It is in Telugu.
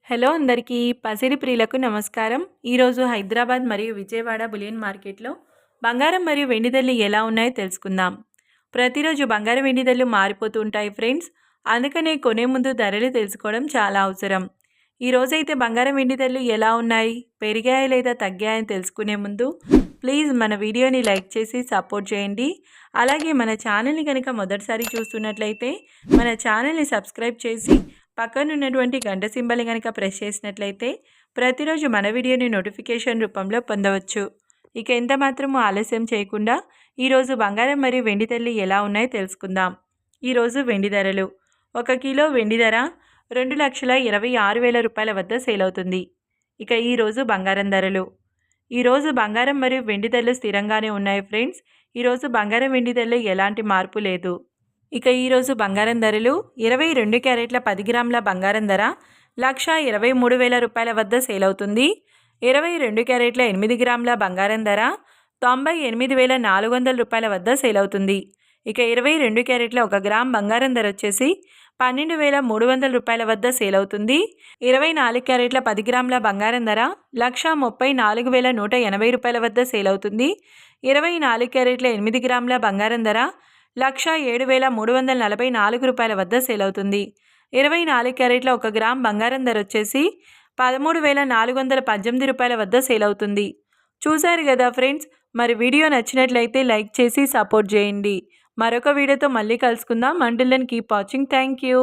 హలో అందరికీ పసిడి ప్రియులకు నమస్కారం. ఈరోజు హైదరాబాద్ మరియు విజయవాడ బులియన్ మార్కెట్లో బంగారం మరియు వెండి ధరలు ఎలా ఉన్నాయో తెలుసుకుందాం. ప్రతిరోజు బంగారం వెండి ధరలు మారిపోతూ ఉంటాయి ఫ్రెండ్స్. అందుకనే కొనే ముందు ధరలు తెలుసుకోవడం చాలా అవసరం. ఈరోజైతే బంగారం వెండి ధరలు ఎలా ఉన్నాయి, పెరిగాయా లేదా తగ్గాయని తెలుసుకునే ముందు ప్లీజ్ మన వీడియోని లైక్ చేసి సపోర్ట్ చేయండి. అలాగే మన ఛానల్ని కనుక మొదటిసారి చూస్తున్నట్లయితే మన ఛానల్ని సబ్స్క్రైబ్ చేసి పక్కనున్నటువంటి గంట సింబల్ని కనుక ప్రెస్ చేసినట్లయితే ప్రతిరోజు మన వీడియోని నోటిఫికేషన్ రూపంలో పొందవచ్చు. ఇక ఎంత మాత్రమూ ఆలస్యం చేయకుండా ఈరోజు బంగారం మరియు వెండి ధరలు ఎలా ఉన్నాయో తెలుసుకుందాం. ఈరోజు వెండి ధరలు: 1 కిలో వెండి ధర 2,26,000 రూపాయల వద్ద సేల్ అవుతుంది. ఇక ఈరోజు బంగారం ధరలు: ఈరోజు బంగారం మరియు వెండి ధరలు స్థిరంగానే ఉన్నాయి ఫ్రెండ్స్. ఈరోజు బంగారం వెండి ధరలు ఎలాంటి మార్పు లేదు. ఇక ఈరోజు బంగారం ధరలు: 22 క్యారెట్ల 10 గ్రాముల బంగారం ధర 1,23,000 రూపాయల వద్ద సేల్ అవుతుంది. 22 క్యారెట్ల 8 గ్రాముల బంగారం ధర 98,400 రూపాయల వద్ద సేల్ అవుతుంది. ఇక 22 క్యారెట్ల 1 గ్రామ్ బంగారం ధర వచ్చేసి 12,300 రూపాయల వద్ద సేల్ అవుతుంది. 24 క్యారెట్ల 10 గ్రాముల బంగారం ధర 1,34,180 రూపాయల వద్ద సేల్ అవుతుంది. 24 క్యారెట్ల 8 గ్రాముల బంగారం ధర 1,07,344 రూపాయల వద్ద సేల్ అవుతుంది. 24 క్యారెట్ల 1 గ్రామ్ బంగారం ధర వచ్చేసి 13,418 రూపాయల వద్ద సేల్ అవుతుంది. చూశారు కదా ఫ్రెండ్స్, మరి వీడియో నచ్చినట్లయితే లైక్ చేసి సపోర్ట్ చేయండి. మరొక వీడియోతో మళ్ళీ కలుసుకుందాం. Until then keep watching. Thank you.